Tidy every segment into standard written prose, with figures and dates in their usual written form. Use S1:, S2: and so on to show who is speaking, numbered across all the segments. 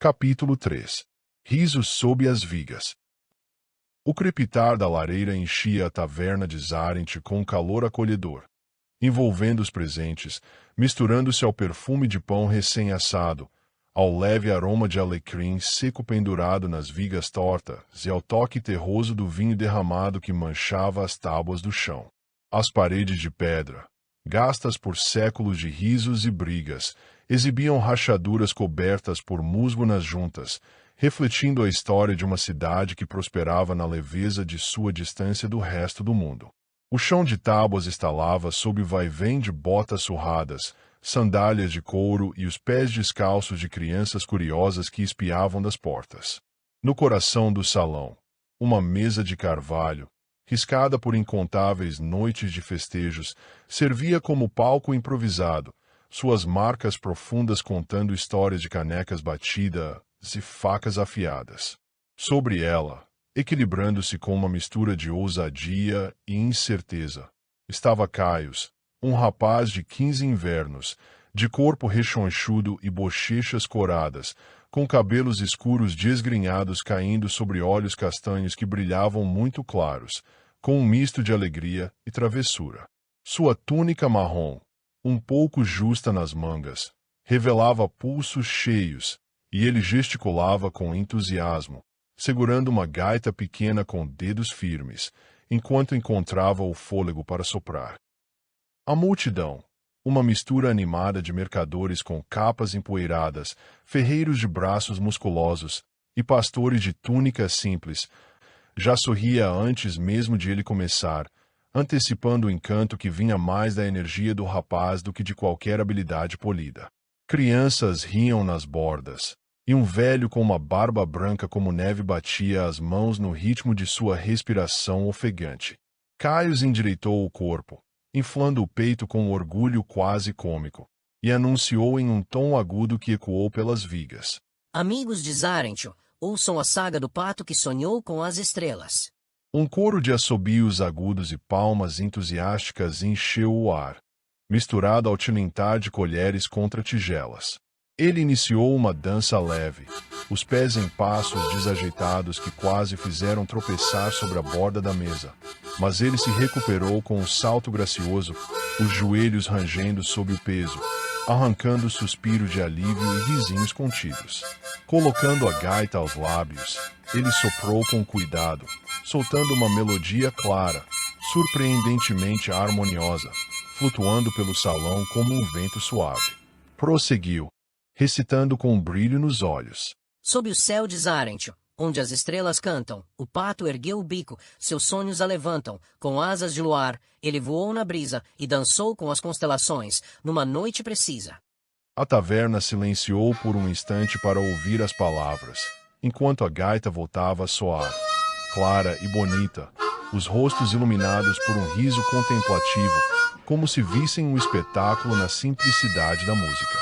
S1: Capítulo 3. Risos sob as vigas. O crepitar da lareira enchia a taverna de Zarent com um calor acolhedor, envolvendo os presentes, misturando-se ao perfume de pão recém-assado, ao leve aroma de alecrim seco pendurado nas vigas tortas e ao toque terroso do vinho derramado que manchava as tábuas do chão. As paredes de pedra, gastas por séculos de risos e brigas, exibiam rachaduras cobertas por musgo nas juntas, refletindo a história de uma cidade que prosperava na leveza de sua distância do resto do mundo. O chão de tábuas estalava sob o vai-vém de botas surradas, sandálias de couro e os pés descalços de crianças curiosas que espiavam das portas. No coração do salão, uma mesa de carvalho, riscada por incontáveis noites de festejos, servia como palco improvisado, suas marcas profundas contando histórias de canecas batidas e facas afiadas. Sobre ela, equilibrando-se com uma mistura de ousadia e incerteza, estava Caius, um rapaz de 15 invernos, de corpo rechonchudo e bochechas coradas, com cabelos escuros desgrenhados caindo sobre olhos castanhos que brilhavam muito claros, com um misto de alegria e travessura. Sua túnica marrom, um pouco justa nas mangas, revelava pulsos cheios, e ele gesticulava com entusiasmo, segurando uma gaita pequena com dedos firmes, enquanto encontrava o fôlego para soprar. A multidão, uma mistura animada de mercadores com capas empoeiradas, ferreiros de braços musculosos e pastores de túnicas simples, já sorria antes mesmo de ele começar, antecipando o encanto que vinha mais da energia do rapaz do que de qualquer habilidade polida. Crianças riam nas bordas, e um velho com uma barba branca como neve batia as mãos no ritmo de sua respiração ofegante. Caius endireitou o corpo, inflando o peito com um orgulho quase cômico, e anunciou em um tom agudo que ecoou pelas vigas.
S2: Amigos de Zarent, ouçam a saga do pato que sonhou com as estrelas.
S1: Um coro de assobios agudos e palmas entusiásticas encheu o ar, misturado ao tilintar de colheres contra tigelas. Ele iniciou uma dança leve, os pés em passos desajeitados que quase fizeram tropeçar sobre a borda da mesa, mas ele se recuperou com um salto gracioso, os joelhos rangendo sob o peso, arrancando suspiros de alívio e risinhos contidos. Colocando a gaita aos lábios, ele soprou com cuidado, soltando uma melodia clara, surpreendentemente harmoniosa, flutuando pelo salão como um vento suave. Prosseguiu, recitando com um brilho nos olhos.
S2: Sob o céu de Zarent, onde as estrelas cantam, o pato ergueu o bico, seus sonhos a levantam, com asas de luar, ele voou na brisa e dançou com as constelações, numa noite precisa.
S1: A taverna silenciou por um instante para ouvir as palavras, enquanto a gaita voltava a soar, clara e bonita, os rostos iluminados por um riso contemplativo, como se vissem um espetáculo na simplicidade da música.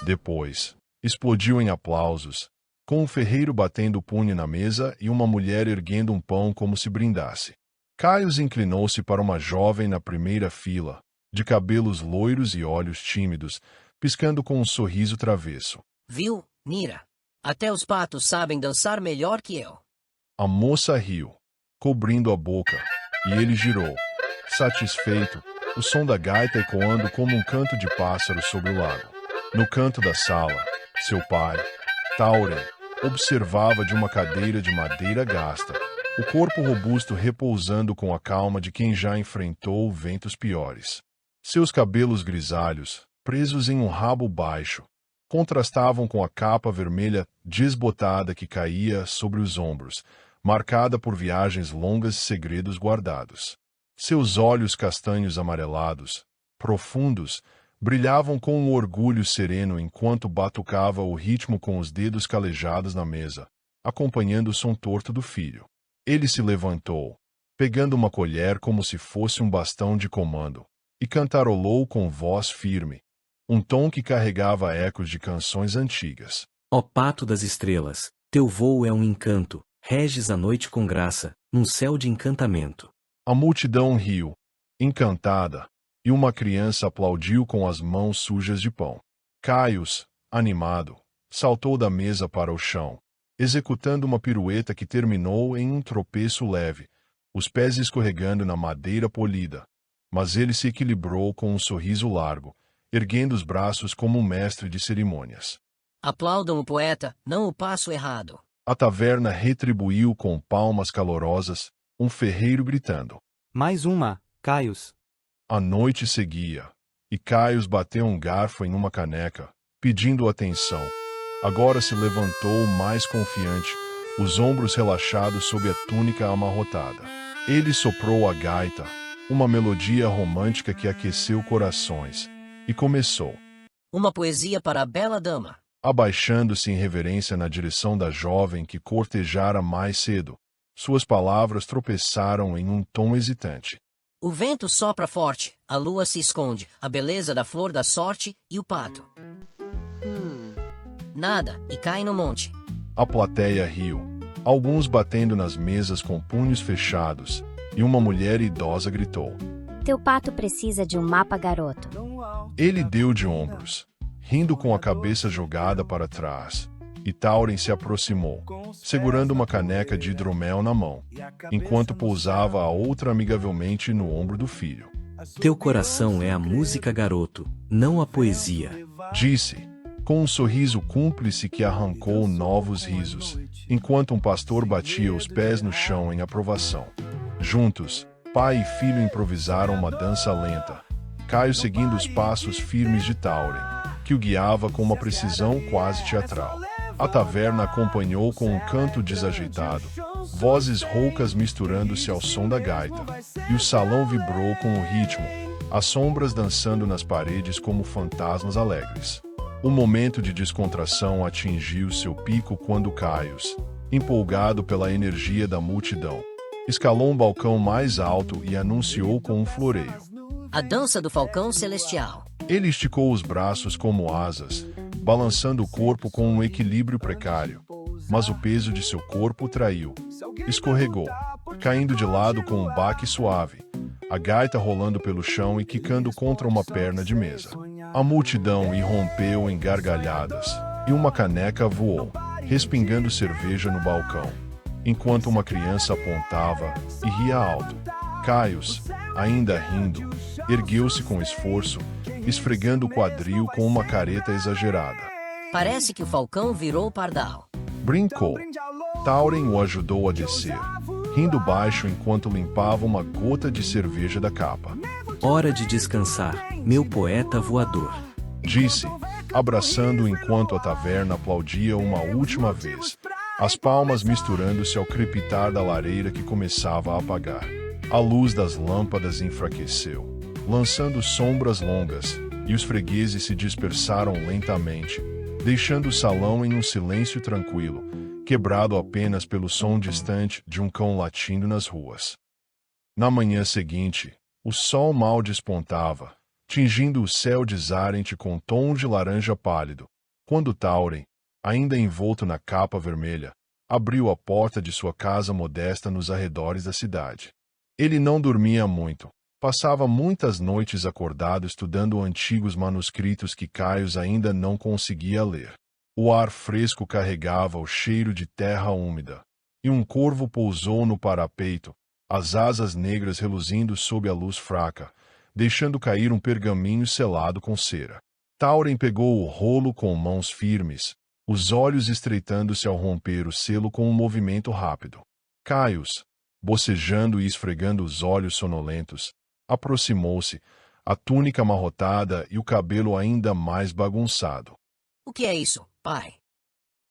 S1: Depois, explodiu em aplausos, com um ferreiro batendo o punho na mesa e uma mulher erguendo um pão como se brindasse. Caius inclinou-se para uma jovem na primeira fila, de cabelos loiros e olhos tímidos, piscando com um sorriso travesso.
S2: Viu, Nira? Até os patos sabem dançar melhor que eu.
S1: A moça riu, cobrindo a boca, e ele girou, satisfeito, o som da gaita ecoando como um canto de pássaro sobre o lago. No canto da sala, seu pai, Tauren, observava de uma cadeira de madeira gasta, o corpo robusto repousando com a calma de quem já enfrentou ventos piores. Seus cabelos grisalhos, presos em um rabo baixo, contrastavam com a capa vermelha desbotada que caía sobre os ombros, marcada por viagens longas e segredos guardados. Seus olhos castanhos amarelados, profundos, brilhavam com um orgulho sereno enquanto batucava o ritmo com os dedos calejados na mesa, acompanhando o som torto do filho. Ele se levantou, pegando uma colher como se fosse um bastão de comando, e cantarolou com voz firme, um tom que carregava ecos de canções antigas.
S3: Ó pato das estrelas, teu voo é um encanto, reges a noite com graça, num céu de encantamento.
S1: A multidão riu, encantada, e uma criança aplaudiu com as mãos sujas de pão. Caius, animado, saltou da mesa para o chão, executando uma pirueta que terminou em um tropeço leve, os pés escorregando na madeira polida. Mas ele se equilibrou com um sorriso largo, erguendo os braços como um mestre de cerimônias.
S2: Aplaudam o poeta, não o passo errado.
S1: A taverna retribuiu com palmas calorosas, um ferreiro gritando.
S4: Mais uma, Caius.
S1: A noite seguia, e Caius bateu um garfo em uma caneca, pedindo atenção. Agora se levantou mais confiante, os ombros relaxados sob a túnica amarrotada. Ele soprou a gaita, uma melodia romântica que aqueceu corações, e começou.
S2: Uma poesia para a bela dama.
S1: Abaixando-se em reverência na direção da jovem que cortejara mais cedo, suas palavras tropeçaram em um tom hesitante.
S2: O vento sopra forte, a lua se esconde, a beleza da flor da sorte e o pato. Nada, e cai no monte.
S1: A plateia riu, alguns batendo nas mesas com punhos fechados, e uma mulher idosa gritou.
S5: Teu pato precisa de um mapa, garoto.
S1: Ele deu de ombros, rindo com a cabeça jogada para trás, e Tauren se aproximou, segurando uma caneca de hidromel na mão, enquanto pousava a outra amigavelmente no ombro do filho.
S3: Teu coração é a música, garoto, não a poesia.
S1: Disse, com um sorriso cúmplice que arrancou novos risos, enquanto um pastor batia os pés no chão em aprovação. Juntos, pai e filho improvisaram uma dança lenta, Caio seguindo os passos firmes de Tauren, que o guiava com uma precisão quase teatral. A taverna acompanhou com um canto desajeitado, vozes roucas misturando-se ao som da gaita, e o salão vibrou com o ritmo, as sombras dançando nas paredes como fantasmas alegres. O momento de descontração atingiu seu pico quando Caius, empolgado pela energia da multidão, escalou um balcão mais alto e anunciou com um floreio.
S2: A dança do falcão celestial.
S1: Ele esticou os braços como asas, balançando o corpo com um equilíbrio precário, mas o peso de seu corpo o traiu. Escorregou, caindo de lado com um baque suave, a gaita rolando pelo chão e quicando contra uma perna de mesa. A multidão irrompeu em gargalhadas, e uma caneca voou, respingando cerveja no balcão, enquanto uma criança apontava e ria alto. Caius, ainda rindo, ergueu-se com esforço, esfregando o quadril com uma careta exagerada.
S2: Parece que o falcão virou pardal.
S1: Brincou. Tauren o ajudou a descer, rindo baixo enquanto limpava uma gota de cerveja da capa.
S3: Hora de descansar, meu poeta voador.
S1: Disse, abraçando enquanto a taverna aplaudia uma última vez, as palmas misturando-se ao crepitar da lareira que começava a apagar. A luz das lâmpadas enfraqueceu, lançando sombras longas, e os fregueses se dispersaram lentamente, deixando o salão em um silêncio tranquilo, quebrado apenas pelo som distante de um cão latindo nas ruas. Na manhã seguinte, o sol mal despontava, tingindo o céu de Zarent com tons de laranja pálido, quando Tauren, ainda envolto na capa vermelha, abriu a porta de sua casa modesta nos arredores da cidade. Ele não dormia muito, passava muitas noites acordado estudando antigos manuscritos que Caius ainda não conseguia ler. O ar fresco carregava o cheiro de terra úmida, e um corvo pousou no parapeito, as asas negras reluzindo sob a luz fraca, deixando cair um pergaminho selado com cera. Tauren pegou o rolo com mãos firmes, os olhos estreitando-se ao romper o selo com um movimento rápido. Caius, bocejando e esfregando os olhos sonolentos, aproximou-se, a túnica amarrotada e o cabelo ainda mais bagunçado.
S2: O que é isso, pai?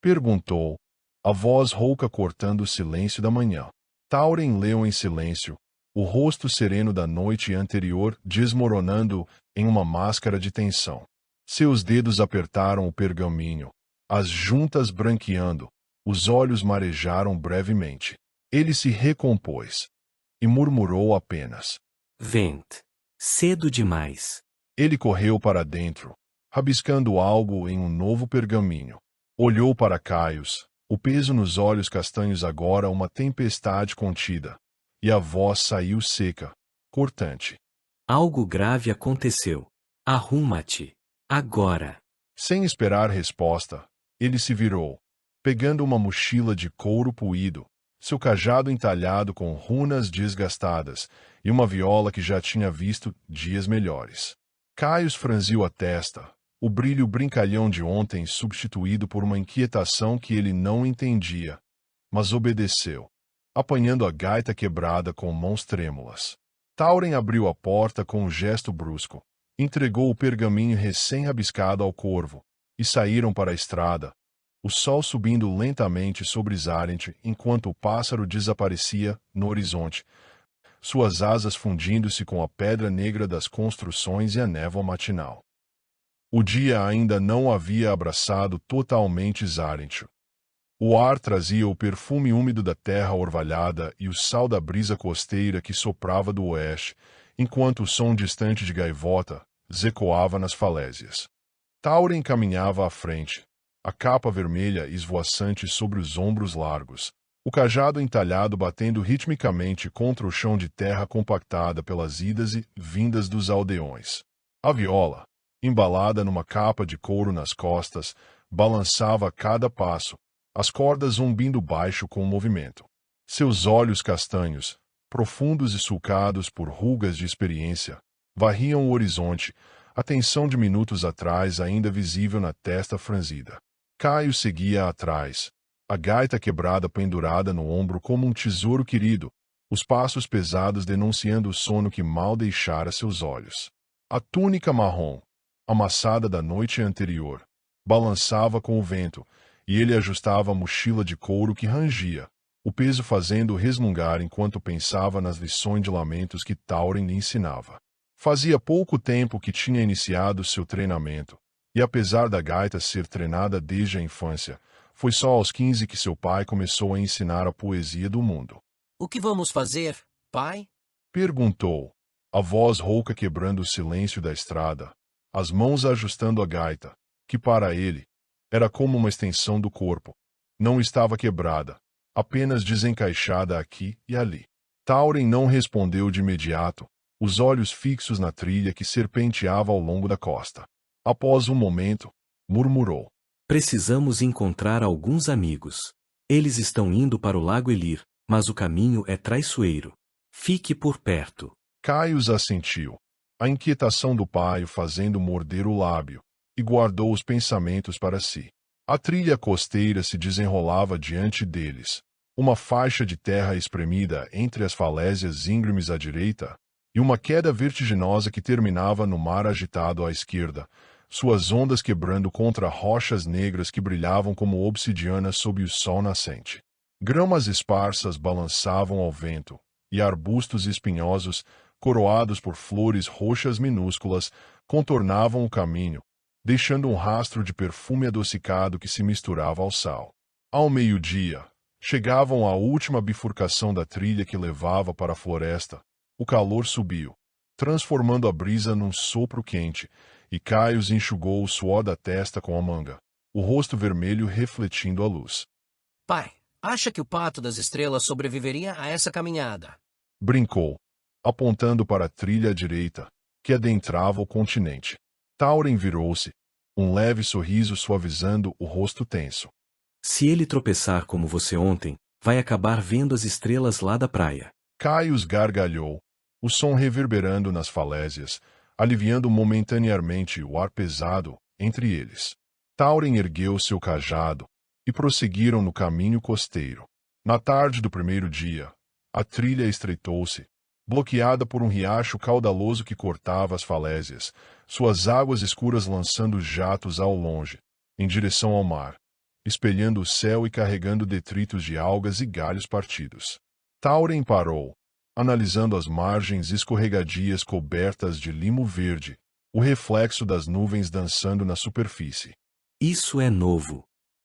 S1: Perguntou, a voz rouca cortando o silêncio da manhã. Tauren leu em silêncio, o rosto sereno da noite anterior desmoronando em uma máscara de tensão. Seus dedos apertaram o pergaminho, as juntas branqueando, os olhos marejaram brevemente. Ele se recompôs e murmurou apenas.
S3: Vent. Cedo demais.
S1: Ele correu para dentro, rabiscando algo em um novo pergaminho. Olhou para Caius, o peso nos olhos castanhos agora uma tempestade contida, e a voz saiu seca, cortante.
S3: Algo grave aconteceu. Arruma-te. Agora.
S1: Sem esperar resposta, Ele se virou, pegando uma mochila de couro puído, seu cajado entalhado com runas desgastadas e uma viola que já tinha visto dias melhores. Caius franziu a testa, o brilho brincalhão de ontem substituído por uma inquietação que ele não entendia, mas obedeceu, apanhando a gaita quebrada com mãos trêmulas. Tauren abriu a porta com um gesto brusco, entregou o pergaminho recém-rabiscado ao corvo, e saíram para a estrada, o sol subindo lentamente sobre Zarent enquanto o pássaro desaparecia no horizonte, suas asas fundindo-se com a pedra negra das construções e a névoa matinal. O dia ainda não havia abraçado totalmente Zarent. O ar trazia o perfume úmido da terra orvalhada e o sal da brisa costeira que soprava do oeste, enquanto o som distante de gaivota ecoava nas falésias. Tauren caminhava à frente, a capa vermelha esvoaçante sobre os ombros largos, o cajado entalhado batendo ritmicamente contra o chão de terra compactada pelas idas e vindas dos aldeões. A viola, embalada numa capa de couro nas costas, balançava a cada passo, as cordas zumbindo baixo com o movimento. Seus olhos castanhos, profundos e sulcados por rugas de experiência, varriam o horizonte, a tensão de minutos atrás ainda visível na testa franzida. Caio seguia atrás, a gaita quebrada pendurada no ombro como um tesouro querido, os passos pesados denunciando o sono que mal deixara seus olhos. A túnica marrom, amassada da noite anterior, balançava com o vento, e ele ajustava a mochila de couro que rangia, o peso fazendo-o resmungar enquanto pensava nas lições de lamentos que Tauren lhe ensinava. Fazia pouco tempo que tinha iniciado seu treinamento, e apesar da gaita ser treinada desde a infância, foi só aos 15 que seu pai começou a ensinar a poesia do mundo.
S2: O que vamos fazer, pai?
S1: Perguntou, a voz rouca quebrando o silêncio da estrada, as mãos ajustando a gaita, que para ele era como uma extensão do corpo. Não estava quebrada, apenas desencaixada aqui e ali. Tauren não respondeu de imediato, os olhos fixos na trilha que serpenteava ao longo da costa. Após um momento, murmurou.
S3: Precisamos encontrar alguns amigos. Eles estão indo para o Lago Elir, mas o caminho é traiçoeiro. Fique por perto.
S1: Caius assentiu, a inquietação do pai o fazendo morder o lábio, e guardou os pensamentos para si. A trilha costeira se desenrolava diante deles, uma faixa de terra espremida entre as falésias íngremes à direita, e uma queda vertiginosa que terminava no mar agitado à esquerda, suas ondas quebrando contra rochas negras que brilhavam como obsidiana sob o sol nascente. Gramas esparsas balançavam ao vento, e arbustos espinhosos, coroados por flores roxas minúsculas, contornavam o caminho, deixando um rastro de perfume adocicado que se misturava ao sal. Ao meio-dia, chegavam à última bifurcação da trilha que levava para a floresta. O calor subiu, transformando a brisa num sopro quente, e Caius enxugou o suor da testa com a manga, o rosto vermelho refletindo a luz.
S2: Pai, acha que o Pato das Estrelas sobreviveria a essa caminhada?
S1: Brincou, apontando para a trilha à direita, que adentrava o continente. Tauren virou-se, um leve sorriso suavizando o rosto tenso.
S3: Se ele tropeçar como você ontem, vai acabar vendo as estrelas lá da praia.
S1: Caius gargalhou, o som reverberando nas falésias, aliviando momentaneamente o ar pesado entre eles. Tauren ergueu seu cajado, e prosseguiram no caminho costeiro. Na tarde do primeiro dia, a trilha estreitou-se, bloqueada por um riacho caudaloso que cortava as falésias, suas águas escuras lançando jatos ao longe, em direção ao mar, espelhando o céu e carregando detritos de algas e galhos partidos. Tauren parou, analisando as margens escorregadias cobertas de limo verde, o reflexo das nuvens dançando na superfície.
S3: Isso é novo.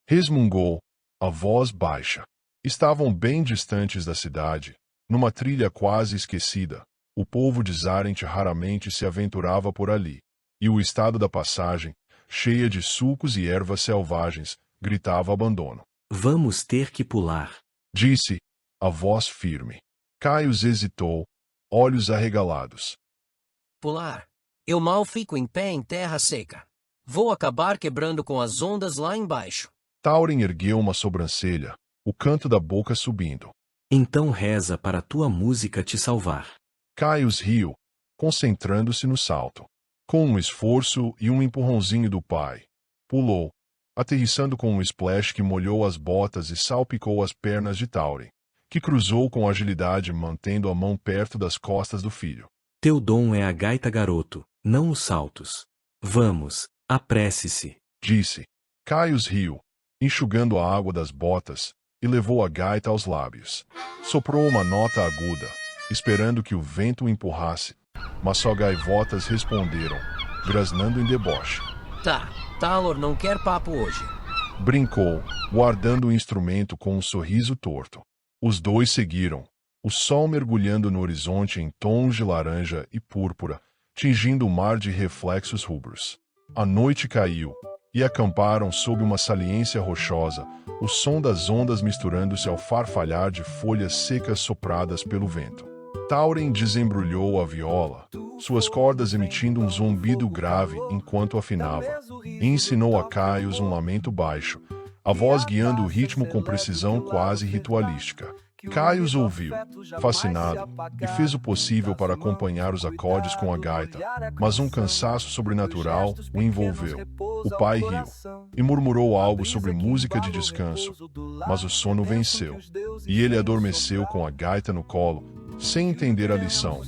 S1: Resmungou, a voz baixa. Estavam bem distantes da cidade, numa trilha quase esquecida. O povo de Zarent raramente se aventurava por ali, e o estado da passagem, cheia de sulcos e ervas selvagens, gritava abandono.
S3: Vamos ter que pular,
S1: disse, a voz firme. Caius hesitou, olhos arregalados.
S2: Pular? Eu mal fico em pé em terra seca. Vou acabar quebrando com as ondas lá embaixo.
S1: Tauren ergueu uma sobrancelha, o canto da boca subindo.
S3: Então reza para tua música te salvar.
S1: Caius riu, concentrando-se no salto. Com um esforço e um empurrãozinho do pai, pulou, aterrissando com um splash que molhou as botas e salpicou as pernas de Tauren, que cruzou com agilidade mantendo a mão perto das costas do filho.
S3: Teu dom é a gaita, garoto, não os saltos. Vamos, apresse-se,
S1: disse. Caius riu, enxugando a água das botas, e levou a gaita aos lábios. Soprou uma nota aguda, esperando que o vento o empurrasse, mas só gaivotas responderam, grasnando em deboche.
S2: Tá, Talor não quer papo hoje.
S1: Brincou, guardando o instrumento com um sorriso torto. Os dois seguiram, o sol mergulhando no horizonte em tons de laranja e púrpura, tingindo o mar de reflexos rubros. A noite caiu, e acamparam sob uma saliência rochosa, o som das ondas misturando-se ao farfalhar de folhas secas sopradas pelo vento. Tauren desembrulhou a viola, suas cordas emitindo um zumbido grave enquanto afinava, e ensinou a Caius um lamento baixo, a voz guiando o ritmo com precisão quase ritualística. Caius ouviu, fascinado, e fez o possível para acompanhar os acordes com a gaita, mas um cansaço sobrenatural o envolveu. O pai riu, e murmurou algo sobre música de descanso, mas o sono venceu, e ele adormeceu com a gaita no colo, sem entender a lição,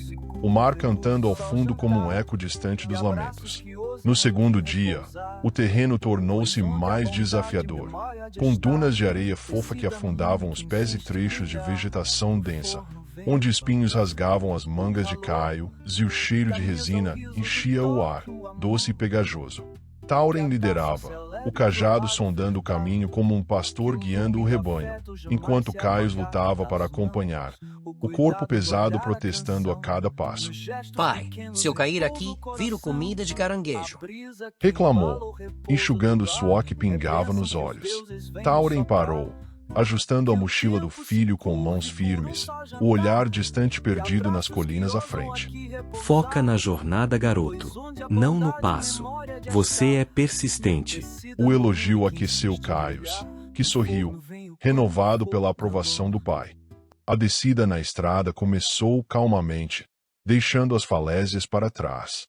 S1: o mar cantando ao fundo como um eco distante dos lamentos. No segundo dia, o terreno tornou-se mais desafiador, com dunas de areia fofa que afundavam os pés e trechos de vegetação densa, onde espinhos rasgavam as mangas de Caius e o cheiro de resina enchia o ar, doce e pegajoso. Tauren liderava, o cajado sondando o caminho como um pastor guiando o rebanho, enquanto Caius lutava para acompanhar, o corpo pesado protestando a cada passo.
S2: Pai, se eu cair aqui, viro comida de caranguejo.
S1: Reclamou, enxugando o suor que pingava nos olhos. Tauren parou, ajustando a mochila do filho com mãos firmes, o olhar distante perdido nas colinas à frente.
S3: Foca na jornada, garoto, não no passo. Você é persistente.
S1: O elogio aqueceu Caius, que sorriu, renovado pela aprovação do pai. A descida na estrada começou calmamente, deixando as falésias para trás.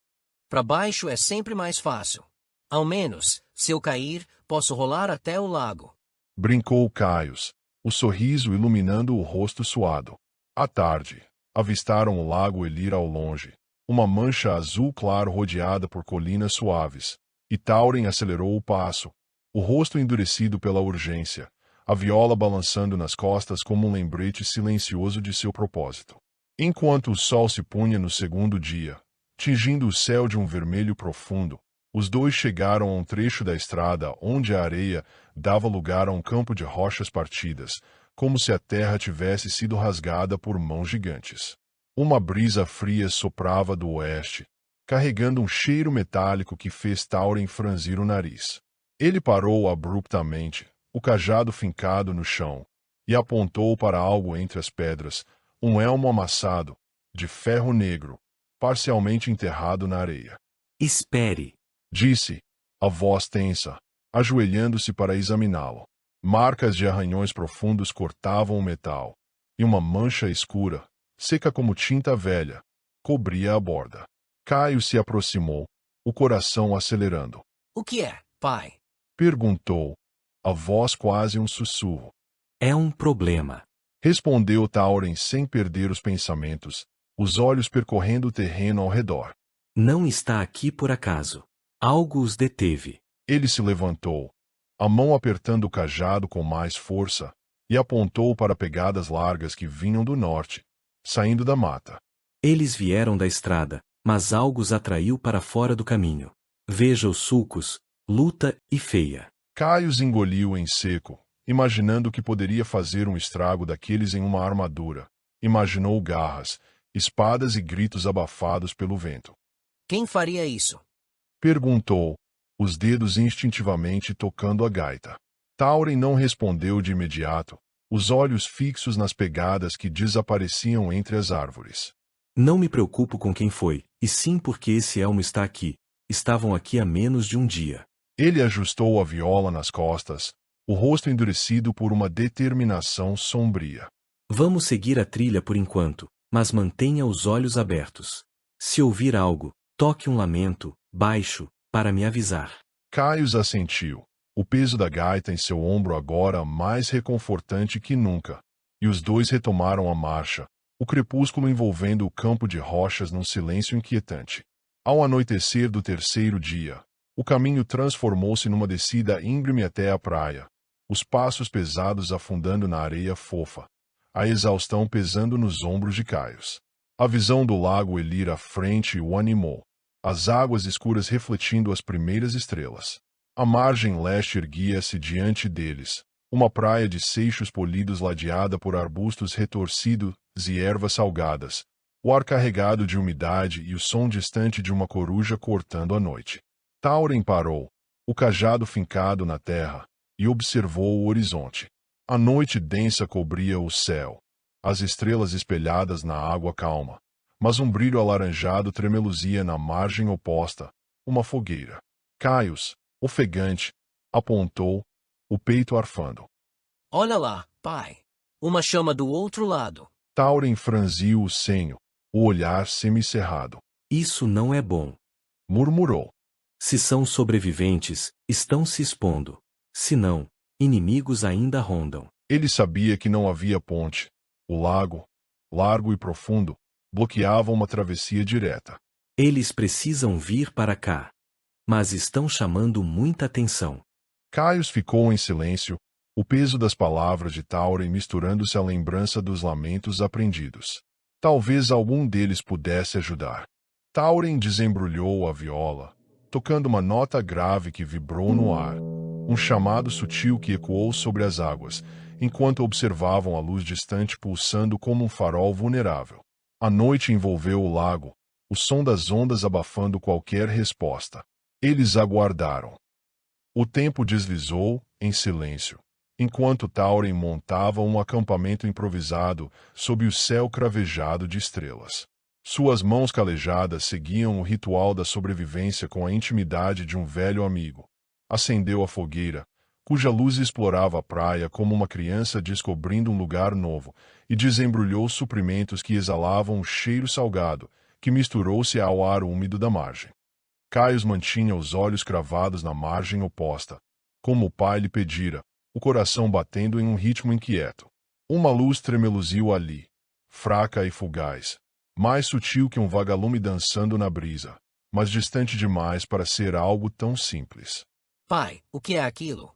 S2: Para baixo é sempre mais fácil. Ao menos, se eu cair, posso rolar até o lago.
S1: Brincou Caius, o sorriso iluminando o rosto suado. À tarde, avistaram o lago Elir ao longe, uma mancha azul claro rodeada por colinas suaves, e Tauren acelerou o passo, o rosto endurecido pela urgência, a viola balançando nas costas como um lembrete silencioso de seu propósito. Enquanto o sol se punha no segundo dia, tingindo o céu de um vermelho profundo, os dois chegaram a um trecho da estrada onde a areia dava lugar a um campo de rochas partidas, como se a terra tivesse sido rasgada por mãos gigantes. Uma brisa fria soprava do oeste, carregando um cheiro metálico que fez Tauren franzir o nariz. Ele parou abruptamente, o cajado fincado no chão, e apontou para algo entre as pedras, um elmo amassado, de ferro negro, parcialmente enterrado na areia.
S3: Espere,
S1: disse, a voz tensa, ajoelhando-se para examiná-lo. Marcas de arranhões profundos cortavam o metal, e uma mancha escura, seca como tinta velha, cobria a borda. Caius se aproximou, o coração acelerando.
S2: O que é, pai?
S1: Perguntou, a voz quase um sussurro.
S3: É um problema.
S1: Respondeu Tauren sem perder os pensamentos, os olhos percorrendo o terreno ao redor.
S3: Não está aqui por acaso. Algo os deteve.
S1: Ele se levantou, a mão apertando o cajado com mais força, e apontou para pegadas largas que vinham do norte, saindo da mata.
S3: Eles vieram da estrada, mas algo os atraiu para fora do caminho. Veja os sulcos, luta e feia.
S1: Caius engoliu em seco, imaginando que poderia fazer um estrago daqueles em uma armadura. Imaginou garras, espadas e gritos abafados pelo vento.
S2: Quem faria isso?
S1: Perguntou, os dedos instintivamente tocando a gaita. Tauren não respondeu de imediato, os olhos fixos nas pegadas que desapareciam entre as árvores.
S3: Não me preocupo com quem foi, e sim porque esse elmo está aqui. Estavam aqui há menos de um dia.
S1: Ele ajustou a viola nas costas, o rosto endurecido por uma determinação sombria.
S3: Vamos seguir a trilha por enquanto, mas mantenha os olhos abertos. Se ouvir algo, toque um lamento, baixo, para me avisar.
S1: Caius assentiu, o peso da gaita em seu ombro agora mais reconfortante que nunca, e os dois retomaram a marcha, o crepúsculo envolvendo o campo de rochas num silêncio inquietante. Ao anoitecer do terceiro dia, o caminho transformou-se numa descida íngreme até a praia, os passos pesados afundando na areia fofa, a exaustão pesando nos ombros de Caius. A visão do lago Elir à frente o animou, as águas escuras refletindo as primeiras estrelas. A margem leste erguia-se diante deles, uma praia de seixos polidos ladeada por arbustos retorcidos e ervas salgadas, o ar carregado de umidade e o som distante de uma coruja cortando a noite. Tauren parou, o cajado fincado na terra, e observou o horizonte. A noite densa cobria o céu, as estrelas espelhadas na água calma, mas um brilho alaranjado tremeluzia na margem oposta, uma fogueira. Caius, ofegante, apontou, o peito arfando.
S2: Olha lá, pai. Uma chama do outro lado.
S1: Tauren franziu o senho, o olhar semicerrado.
S3: Isso não é bom.
S1: Murmurou.
S3: Se são sobreviventes, estão se expondo. Se não, inimigos ainda rondam.
S1: Ele sabia que não havia ponte. O lago, largo e profundo, bloqueava uma travessia direta.
S3: Eles precisam vir para cá. Mas estão chamando muita atenção.
S1: Caius ficou em silêncio, o peso das palavras de Tauren misturando-se à lembrança dos lamentos aprendidos. Talvez algum deles pudesse ajudar. Tauren desembrulhou a viola, tocando uma nota grave que vibrou no ar, um chamado sutil que ecoou sobre as águas, enquanto observavam a luz distante pulsando como um farol vulnerável. A noite envolveu o lago, o som das ondas abafando qualquer resposta. Eles aguardaram. O tempo deslizou, em silêncio, enquanto Tauren montava um acampamento improvisado sob o céu cravejado de estrelas. Suas mãos calejadas seguiam o ritual da sobrevivência com a intimidade de um velho amigo. Acendeu a fogueira, cuja luz explorava a praia como uma criança descobrindo um lugar novo, e desembrulhou suprimentos que exalavam um cheiro salgado, que misturou-se ao ar úmido da margem. Caius mantinha os olhos cravados na margem oposta, como o pai lhe pedira, o coração batendo em um ritmo inquieto. Uma luz tremeluziu ali, fraca e fugaz, mais sutil que um vagalume dançando na brisa, mas distante demais para ser algo tão simples.
S2: Pai, o que é aquilo?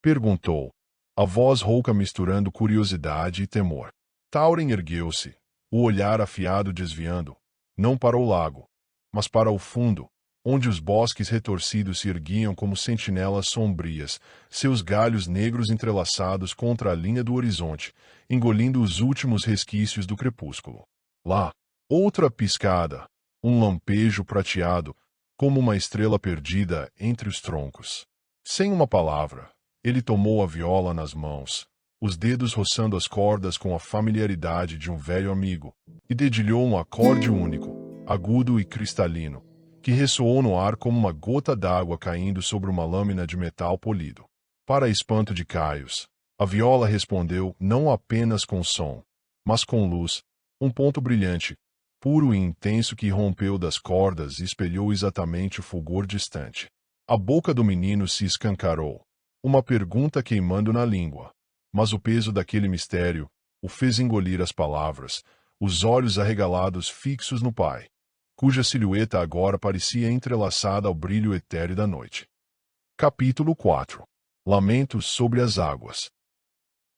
S1: Perguntou, a voz rouca misturando curiosidade e temor. Tauren ergueu-se, o olhar afiado desviando, não para o lago, mas para o fundo, onde os bosques retorcidos se erguiam como sentinelas sombrias, seus galhos negros entrelaçados contra a linha do horizonte, engolindo os últimos resquícios do crepúsculo. Lá, outra piscada, um lampejo prateado, como uma estrela perdida entre os troncos. Sem uma palavra, ele tomou a viola nas mãos, os dedos roçando as cordas com a familiaridade de um velho amigo, e dedilhou um acorde único, agudo e cristalino, que ressoou no ar como uma gota d'água caindo sobre uma lâmina de metal polido. Para espanto de Caius, a viola respondeu não apenas com som, mas com luz, um ponto brilhante, puro e intenso que rompeu das cordas e espelhou exatamente o fulgor distante. A boca do menino se escancarou, uma pergunta queimando na língua, mas o peso daquele mistério o fez engolir as palavras, os olhos arregalados fixos no pai, cuja silhueta agora parecia entrelaçada ao brilho etéreo da noite. Capítulo 4. Lamentos sobre as águas.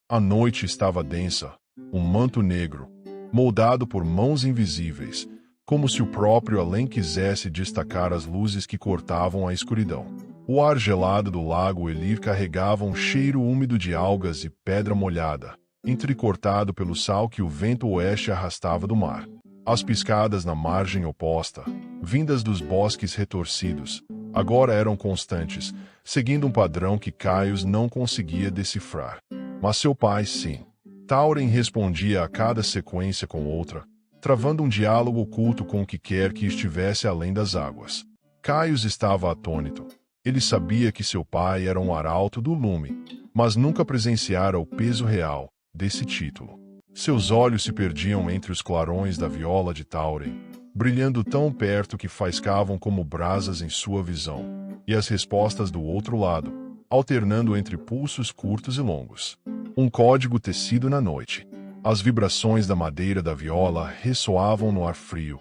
S1: A noite estava densa, um manto negro, moldado por mãos invisíveis, como se o próprio além quisesse destacar as luzes que cortavam a escuridão. O ar gelado do lago Elir carregava um cheiro úmido de algas e pedra molhada, entrecortado pelo sal que o vento oeste arrastava do mar. As piscadas na margem oposta, vindas dos bosques retorcidos, agora eram constantes, seguindo um padrão que Caius não conseguia decifrar. Mas seu pai, sim. Tauren respondia a cada sequência com outra, travando um diálogo oculto com o que quer que estivesse além das águas. Caius estava atônito. Ele sabia que seu pai era um arauto do lume, mas nunca presenciara o peso real desse título. Seus olhos se perdiam entre os clarões da viola de Tauren, brilhando tão perto que faiscavam como brasas em sua visão, e as respostas do outro lado, alternando entre pulsos curtos e longos. Um código tecido na noite. As vibrações da madeira da viola ressoavam no ar frio,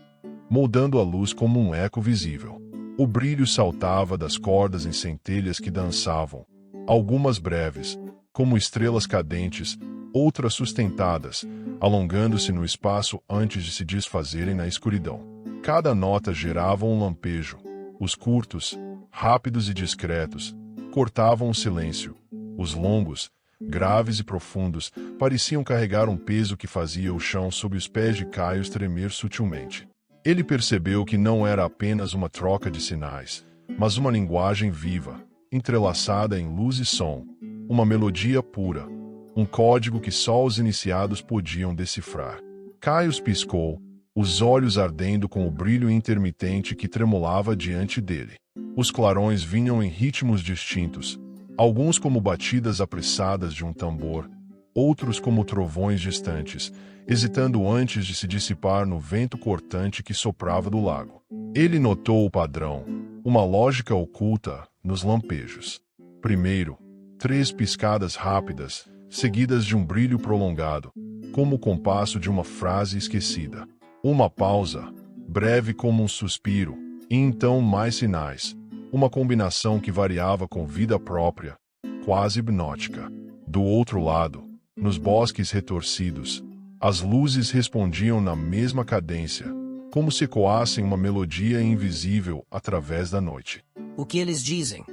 S1: moldando a luz como um eco visível. O brilho saltava das cordas em centelhas que dançavam, algumas breves, como estrelas cadentes, outras sustentadas, alongando-se no espaço antes de se desfazerem na escuridão. Cada nota gerava um lampejo. Os curtos, rápidos e discretos, cortavam o silêncio. Os longos, graves e profundos, pareciam carregar um peso que fazia o chão sob os pés de Caius tremer sutilmente. Ele percebeu que não era apenas uma troca de sinais, mas uma linguagem viva, entrelaçada em luz e som, uma melodia pura, um código que só os iniciados podiam decifrar. Caius piscou, os olhos ardendo com o brilho intermitente que tremulava diante dele. Os clarões vinham em ritmos distintos, alguns como batidas apressadas de um tambor, outros como trovões distantes, hesitando antes de se dissipar no vento cortante que soprava do lago. Ele notou o padrão, uma lógica oculta nos lampejos. Primeiro, 3 piscadas rápidas, seguidas de um brilho prolongado, como o compasso de uma frase esquecida. Uma pausa, breve como um suspiro, e então mais sinais. Uma combinação que variava com vida própria, quase hipnótica. Do outro lado, nos bosques retorcidos, as luzes respondiam na mesma cadência, como se ecoassem uma melodia invisível através da noite.
S2: O que eles dizem?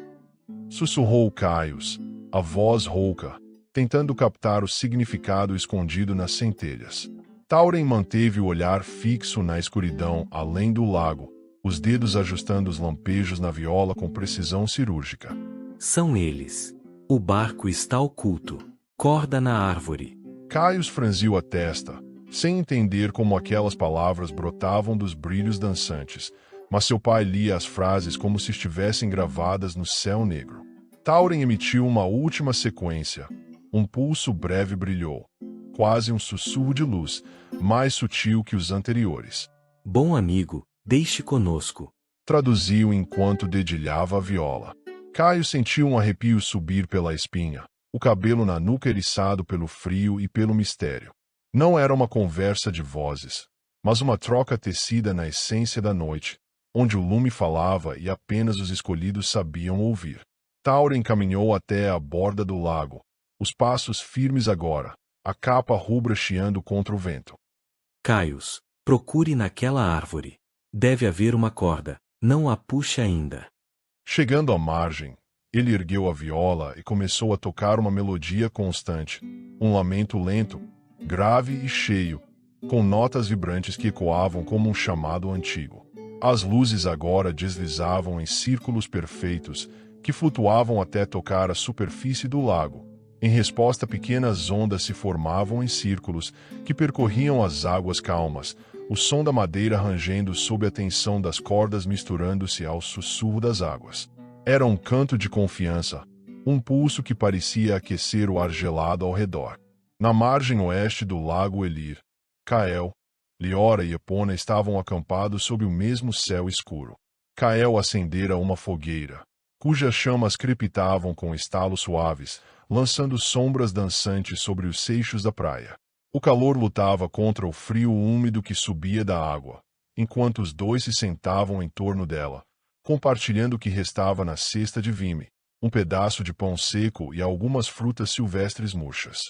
S1: Sussurrou Caius, a voz rouca, tentando captar o significado escondido nas centelhas. Tauren manteve o olhar fixo na escuridão além do lago, os dedos ajustando os lampejos na viola com precisão cirúrgica.
S3: São eles. O barco está oculto. Corda na árvore.
S1: Caius franziu a testa, sem entender como aquelas palavras brotavam dos brilhos dançantes, mas seu pai lia as frases como se estivessem gravadas no céu negro. Tauren emitiu uma última sequência. Um pulso breve brilhou, quase um sussurro de luz, mais sutil que os anteriores.
S3: Bom amigo, deixe conosco.
S1: Traduziu enquanto dedilhava a viola. Caius sentiu um arrepio subir pela espinha, o cabelo na nuca eriçado pelo frio e pelo mistério. Não era uma conversa de vozes, mas uma troca tecida na essência da noite, onde o lume falava e apenas os escolhidos sabiam ouvir. Tauren caminhou até a borda do lago, os passos firmes agora, a capa rubra chiando contra o vento.
S3: Caius, procure naquela árvore. Deve haver uma corda, não a puxe ainda.
S1: Chegando à margem, ele ergueu a viola e começou a tocar uma melodia constante, um lamento lento, grave e cheio, com notas vibrantes que ecoavam como um chamado antigo. As luzes agora deslizavam em círculos perfeitos, que flutuavam até tocar a superfície do lago. Em resposta, pequenas ondas se formavam em círculos, que percorriam as águas calmas, o som da madeira rangendo sob a tensão das cordas misturando-se ao sussurro das águas. Era um canto de confiança, um pulso que parecia aquecer o ar gelado ao redor. Na margem oeste do lago Elir, Cael, Liora e Epona estavam acampados sob o mesmo céu escuro. Cael acendera uma fogueira, cujas chamas crepitavam com estalos suaves, lançando sombras dançantes sobre os seixos da praia. O calor lutava contra o frio úmido que subia da água, enquanto os dois se sentavam em torno dela, compartilhando o que restava na cesta de vime, um pedaço de pão seco e algumas frutas silvestres murchas.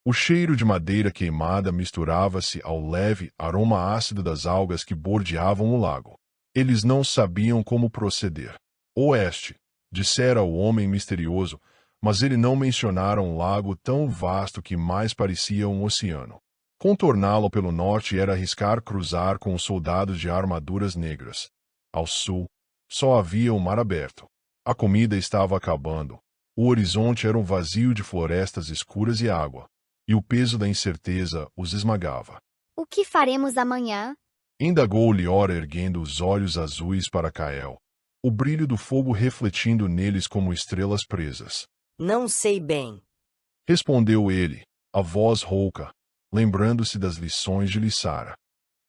S1: O cheiro de madeira queimada misturava-se ao leve aroma ácido das algas que bordeavam o lago. Eles não sabiam como proceder. Oeste, dissera o homem misterioso, mas ele não mencionara um lago tão vasto que mais parecia um oceano. Contorná-lo pelo norte era arriscar cruzar com os soldados de armaduras negras. Ao sul, só havia o mar aberto. A comida estava acabando. O horizonte era um vazio de florestas escuras e água, e o peso da incerteza os esmagava.
S5: O que faremos amanhã?
S1: Indagou Liora erguendo os olhos azuis para Cael, o brilho do fogo refletindo neles como estrelas presas.
S2: Não sei bem.
S1: Respondeu ele, a voz rouca, lembrando-se das lições de Lissara.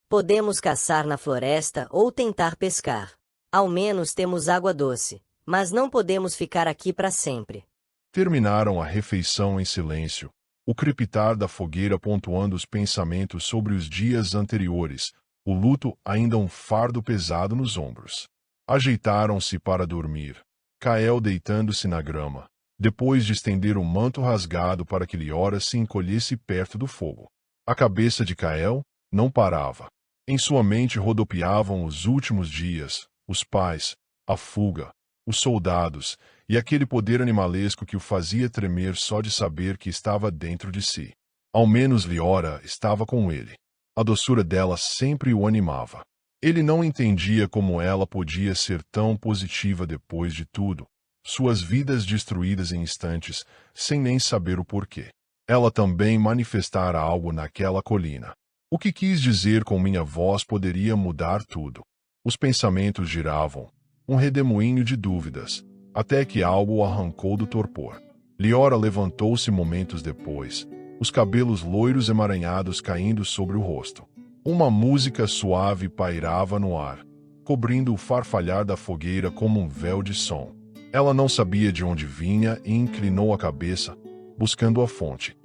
S6: Podemos caçar na floresta ou tentar pescar. Ao menos temos água doce, mas não podemos ficar aqui para sempre.
S1: Terminaram a refeição em silêncio, o crepitar da fogueira pontuando os pensamentos sobre os dias anteriores, o luto ainda um fardo pesado nos ombros. Ajeitaram-se para dormir, Kael deitando-se na grama, depois de estender o manto rasgado para que Liora se encolhesse perto do fogo. A cabeça de Kael não parava. Em sua mente rodopiavam os últimos dias, os pais, a fuga, os soldados e aquele poder animalesco que o fazia tremer só de saber que estava dentro de si. Ao menos Liora estava com ele. A doçura dela sempre o animava. Ele não entendia como ela podia ser tão positiva depois de tudo, suas vidas destruídas em instantes, sem nem saber o porquê. Ela também manifestara algo naquela colina. O que quis dizer com minha voz poderia mudar tudo. Os pensamentos giravam, um redemoinho de dúvidas, até que algo o arrancou do torpor. Liora levantou-se momentos depois, os cabelos loiros emaranhados caindo sobre o rosto. Uma música suave pairava no ar, cobrindo o farfalhar da fogueira como um véu de som. Ela não sabia de onde vinha e inclinou a cabeça, buscando a fonte.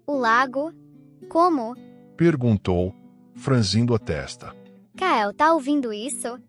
S5: O lago? Como?
S1: Perguntou, franzindo a testa.
S5: Kael, tá ouvindo isso?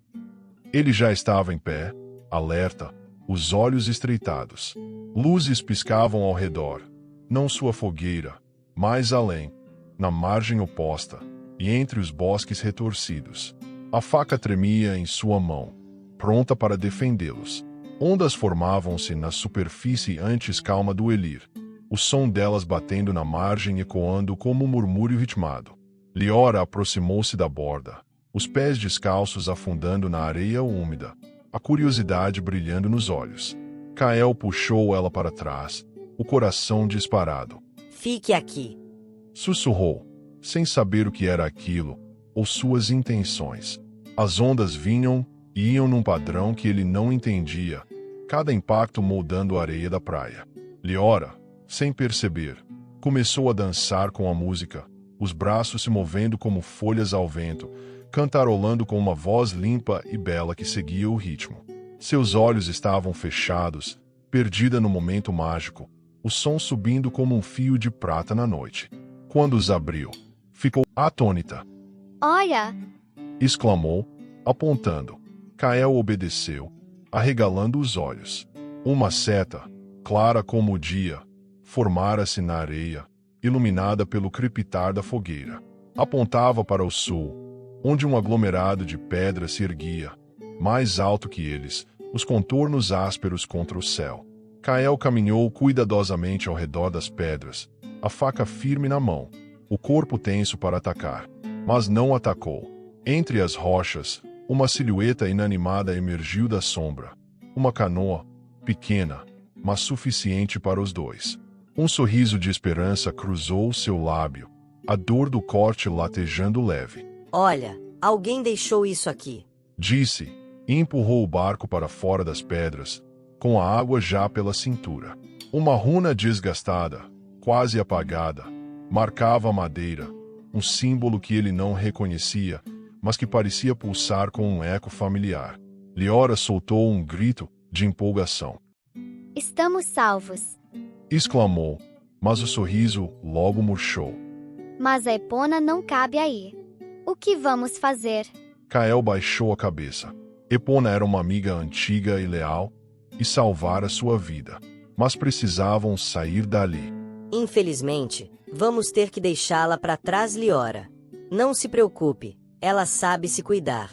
S1: Ele já estava em pé, alerta, os olhos estreitados. Luzes piscavam ao redor, não sua fogueira, mais além, na margem oposta, e entre os bosques retorcidos. A faca tremia em sua mão, pronta para defendê-los. Ondas formavam-se na superfície antes calma do Elir, o som delas batendo na margem ecoando como um murmúrio ritmado. Liora aproximou-se da borda, os pés descalços afundando na areia úmida, a curiosidade brilhando nos olhos. Kael puxou ela para trás, o coração disparado.
S6: Fique aqui.
S1: Sussurrou, sem saber o que era aquilo, ou suas intenções. As ondas vinham e iam num padrão que ele não entendia, cada impacto moldando a areia da praia. Liora, sem perceber, começou a dançar com a música, os braços se movendo como folhas ao vento, cantarolando com uma voz limpa e bela que seguia o ritmo. Seus olhos estavam fechados, perdida no momento mágico, o som subindo como um fio de prata na noite. Quando os abriu, ficou atônita.
S5: Olha!
S1: Exclamou, apontando. Kael obedeceu, arregalando os olhos. Uma seta, clara como o dia, formara-se na areia, iluminada pelo crepitar da fogueira. Apontava para o sul, onde um aglomerado de pedras se erguia, mais alto que eles, os contornos ásperos contra o céu. Kael caminhou cuidadosamente ao redor das pedras, a faca firme na mão, o corpo tenso para atacar, mas não atacou. Entre as rochas, uma silhueta inanimada emergiu da sombra. Uma canoa, pequena, mas suficiente para os dois. Um sorriso de esperança cruzou seu lábio, a dor do corte latejando leve.
S6: Olha, alguém deixou isso aqui.
S1: Disse, e empurrou o barco para fora das pedras, com a água já pela cintura. Uma runa desgastada, quase apagada, marcava a madeira, um símbolo que ele não reconhecia, mas que parecia pulsar com um eco familiar. Liora soltou um grito de empolgação.
S5: Estamos salvos.
S1: Exclamou, mas o sorriso logo murchou.
S5: Mas a Epona não cabe aí. O que vamos fazer?
S1: Kael baixou a cabeça. Epona era uma amiga antiga e leal, e salvara sua vida. Mas precisavam sair dali.
S6: Infelizmente, vamos ter que deixá-la para trás, Liora. Não se preocupe, ela sabe se cuidar.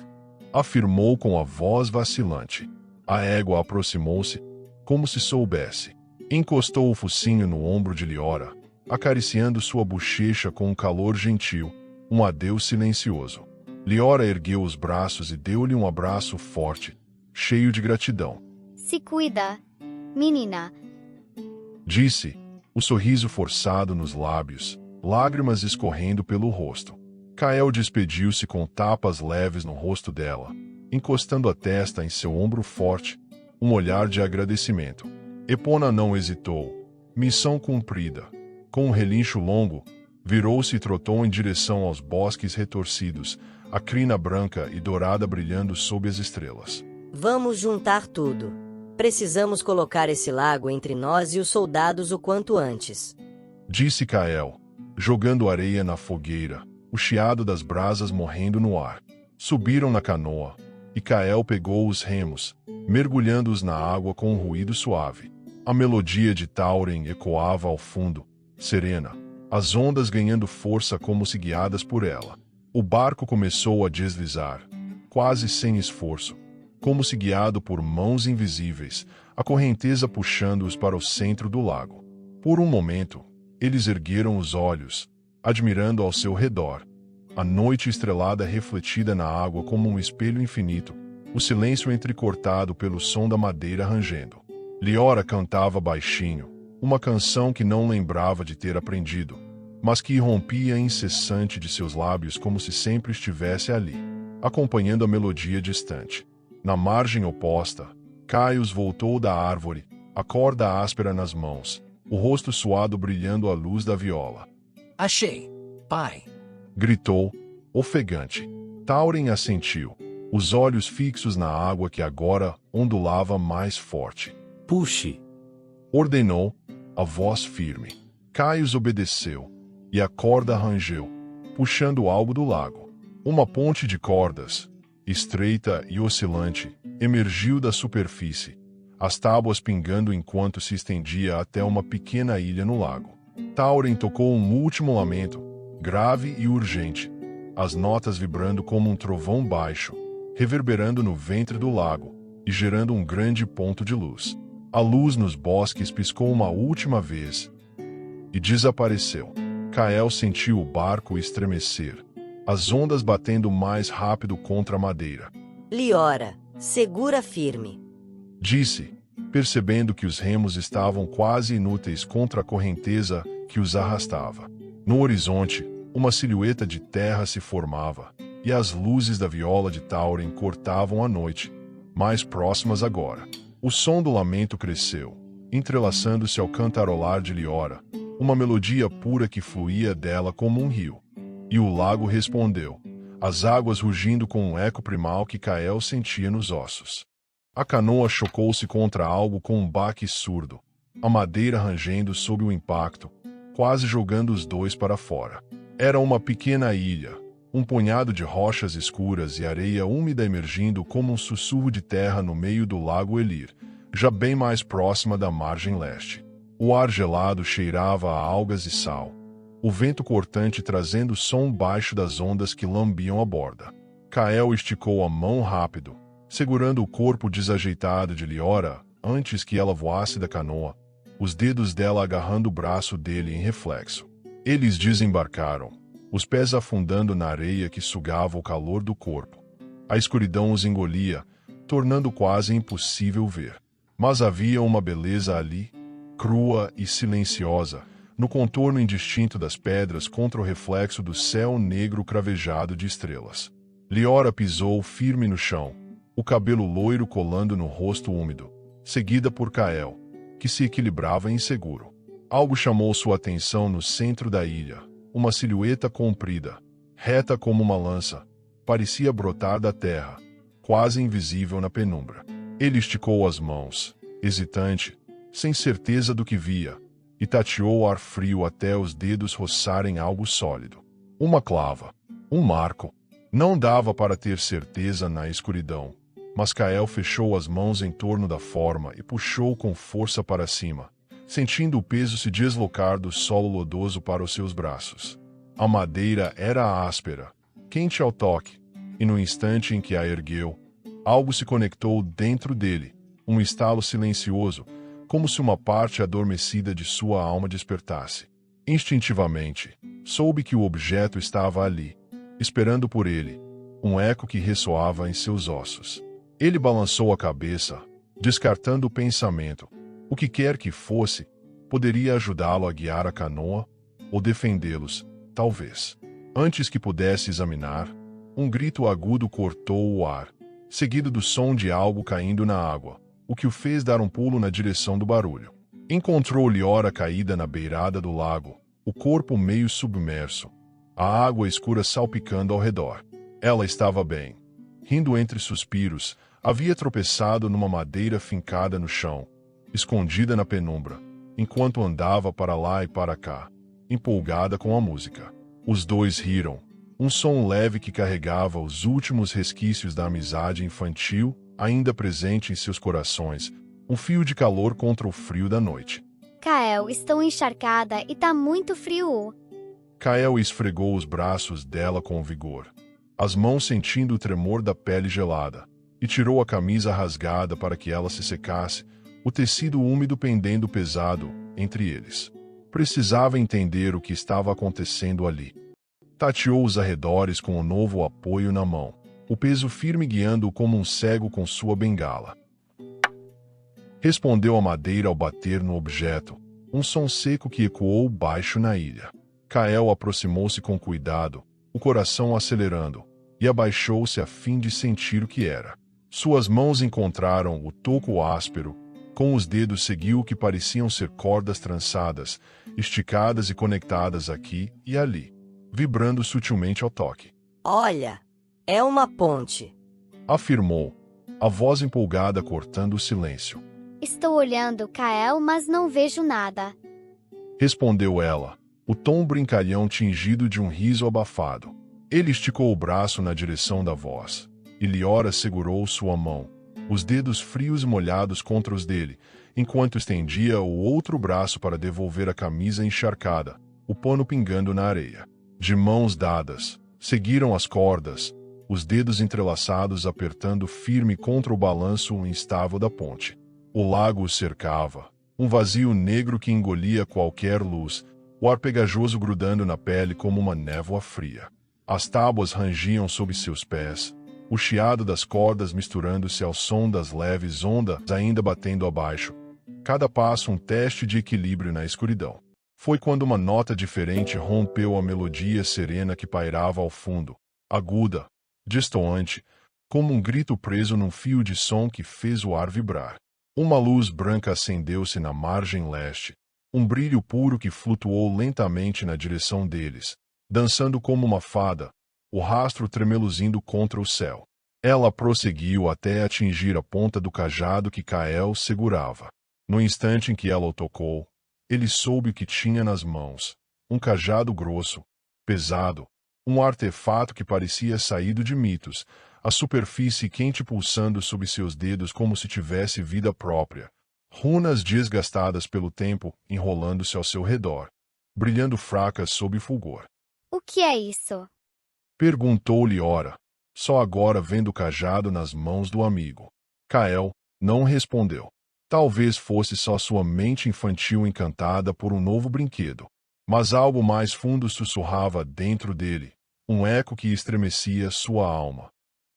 S1: Afirmou com a voz vacilante. A égua aproximou-se, como se soubesse. Encostou o focinho no ombro de Liora, acariciando sua bochecha com um calor gentil, um adeus silencioso. Liora ergueu os braços e deu-lhe um abraço forte, cheio de gratidão.
S5: Se cuida, menina.
S1: Disse, o sorriso forçado nos lábios, lágrimas escorrendo pelo rosto. Kael despediu-se com tapas leves no rosto dela, encostando a testa em seu ombro forte, um olhar de agradecimento. Epona não hesitou, Missão cumprida. Com um relincho longo, virou-se e trotou em direção aos bosques retorcidos, a crina branca e dourada brilhando sob as estrelas.
S6: Vamos juntar tudo. Precisamos colocar esse lago entre nós e os soldados o quanto antes.
S1: Disse Kael, jogando areia na fogueira, o chiado das brasas morrendo no ar. Subiram na canoa, e Kael pegou os remos, mergulhando-os na água com um ruído suave. A melodia de Tauren ecoava ao fundo, serena, as ondas ganhando força como se guiadas por ela. O barco começou a deslizar, quase sem esforço, como se guiado por mãos invisíveis, a correnteza puxando-os para o centro do lago. Por um momento, eles ergueram os olhos, admirando ao seu redor. A noite estrelada refletida na água como um espelho infinito, o silêncio entrecortado pelo som da madeira rangendo. Liora cantava baixinho, uma canção que não lembrava de ter aprendido, mas que irrompia incessante de seus lábios como se sempre estivesse ali, acompanhando a melodia distante. Na margem oposta, Caius voltou da árvore, a corda áspera nas mãos, o rosto suado brilhando à luz da viola.
S2: Achei, pai.
S1: Gritou, ofegante. Tauren assentiu, os olhos fixos na água que agora ondulava mais forte.
S3: Puxe!
S1: Ordenou, a voz firme. Caius obedeceu, e a corda rangeu, puxando algo do lago. Uma ponte de cordas, estreita e oscilante, emergiu da superfície, as tábuas pingando enquanto se estendia até uma pequena ilha no lago. Tauren tocou um último lamento, grave e urgente, as notas vibrando como um trovão baixo, reverberando no ventre do lago e gerando um grande ponto de luz. A luz nos bosques piscou uma última vez e desapareceu. Kael sentiu o barco estremecer, as ondas batendo mais rápido contra a madeira.
S6: Liora, segura firme.
S1: Disse, percebendo que os remos estavam quase inúteis contra a correnteza que os arrastava. No horizonte, uma silhueta de terra se formava, e as luzes da viola de Tauren cortavam a noite, mais próximas agora. O som do lamento cresceu, entrelaçando-se ao cantarolar de Liora, uma melodia pura que fluía dela como um rio. E o lago respondeu, as águas rugindo com um eco primal que Kael sentia nos ossos. A canoa chocou-se contra algo com um baque surdo, a madeira rangendo sob o impacto, quase jogando os dois para fora. Era uma pequena ilha, um punhado de rochas escuras e areia úmida emergindo como um sussurro de terra no meio do lago Elir, já bem mais próxima da margem leste. O ar gelado cheirava a algas e sal, o vento cortante trazendo som baixo das ondas que lambiam a borda. Kael esticou a mão rápido, segurando o corpo desajeitado de Liora antes que ela voasse da canoa, os dedos dela agarrando o braço dele em reflexo. Eles desembarcaram, os pés afundando na areia que sugava o calor do corpo. A escuridão os engolia, tornando quase impossível ver. Mas havia uma beleza ali, crua e silenciosa, no contorno indistinto das pedras contra o reflexo do céu negro cravejado de estrelas. Liora pisou firme no chão, o cabelo loiro colando no rosto úmido, seguida por Kael, que se equilibrava inseguro. Algo chamou sua atenção no centro da ilha, uma silhueta comprida, reta como uma lança, parecia brotar da terra, quase invisível na penumbra. Ele esticou as mãos, hesitante, sem certeza do que via, e tateou o ar frio até os dedos roçarem algo sólido. Uma clava, um marco. Não dava para ter certeza na escuridão, mas Kael fechou as mãos em torno da forma e puxou com força para cima, sentindo o peso se deslocar do solo lodoso para os seus braços. A madeira era áspera, quente ao toque, e no instante em que a ergueu, algo se conectou dentro dele, um estalo silencioso, como se uma parte adormecida de sua alma despertasse. Instintivamente, soube que o objeto estava ali, esperando por ele, um eco que ressoava em seus ossos. Ele balançou a cabeça, descartando o pensamento. O que quer que fosse, poderia ajudá-lo a guiar a canoa, ou defendê-los, talvez. Antes que pudesse examinar, um grito agudo cortou o ar, seguido do som de algo caindo na água, o que o fez dar um pulo na direção do barulho. Encontrou Liora caída na beirada do lago, o corpo meio submerso, a água escura salpicando ao redor. Ela estava bem. Rindo entre suspiros, havia tropeçado numa madeira fincada no chão, escondida na penumbra, enquanto andava para lá e para cá, empolgada com a música. Os dois riram, um som leve que carregava os últimos resquícios da amizade infantil ainda presente em seus corações, um fio de calor contra o frio da noite.
S5: Kael, estou encharcada e tá muito frio.
S1: Kael esfregou os braços dela com vigor, as mãos sentindo o tremor da pele gelada, e tirou a camisa rasgada para que ela se secasse, o tecido úmido pendendo pesado entre eles. Precisava entender o que estava acontecendo ali. Tateou os arredores com o novo apoio na mão, o peso firme guiando-o como um cego com sua bengala. Respondeu a madeira ao bater no objeto, um som seco que ecoou baixo na ilha. Kael aproximou-se com cuidado, o coração acelerando, e abaixou-se a fim de sentir o que era. Suas mãos encontraram o toco áspero, com os dedos seguiu o que pareciam ser cordas trançadas, esticadas e conectadas aqui e ali, vibrando sutilmente ao toque.
S6: Olha, é uma ponte,
S1: Afirmou, a voz empolgada cortando o silêncio.
S5: Estou olhando, Kael, mas não vejo nada.
S1: Respondeu ela, o tom brincalhão tingido de um riso abafado. Ele esticou o braço na direção da voz, e Liora segurou sua mão, os dedos frios e molhados contra os dele, enquanto estendia o outro braço para devolver a camisa encharcada, o pano pingando na areia. De mãos dadas, seguiram as cordas, os dedos entrelaçados apertando firme contra o balanço instável da ponte. O lago os cercava, um vazio negro que engolia qualquer luz, o ar pegajoso grudando na pele como uma névoa fria. As tábuas rangiam sob seus pés, o chiado das cordas misturando-se ao som das leves ondas ainda batendo abaixo. Cada passo um teste de equilíbrio na escuridão. Foi quando uma nota diferente rompeu a melodia serena que pairava ao fundo, aguda, destoante, como um grito preso num fio de som que fez o ar vibrar. Uma luz branca acendeu-se na margem leste, um brilho puro que flutuou lentamente na direção deles, dançando como uma fada, o rastro tremeluzindo contra o céu. Ela prosseguiu até atingir a ponta do cajado que Kael segurava. No instante em que ela o tocou, ele soube o que tinha nas mãos, um cajado grosso, pesado, um artefato que parecia saído de mitos, a superfície quente pulsando sob seus dedos como se tivesse vida própria, runas desgastadas pelo tempo enrolando-se ao seu redor, brilhando fracas sob o fulgor.
S5: O que é isso?
S1: Perguntou Liora, só agora vendo o cajado nas mãos do amigo. Kael não respondeu. Talvez fosse só sua mente infantil encantada por um novo brinquedo, mas algo mais fundo sussurrava dentro dele, um eco que estremecia sua alma.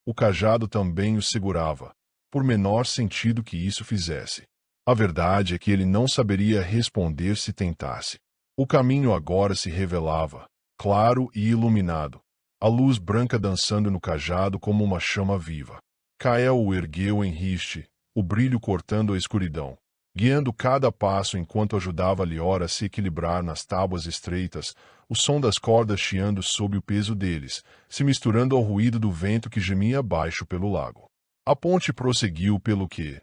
S1: O cajado também o segurava, por menor sentido que isso fizesse. A verdade é que ele não saberia responder se tentasse. O caminho agora se revelava, claro e iluminado, a luz branca dançando no cajado como uma chama viva. Kael o ergueu em riste, o brilho cortando a escuridão, guiando cada passo enquanto ajudava Liora a se equilibrar nas tábuas estreitas, o som das cordas chiando sob o peso deles, se misturando ao ruído do vento que gemia abaixo pelo lago. A ponte prosseguiu pelo que,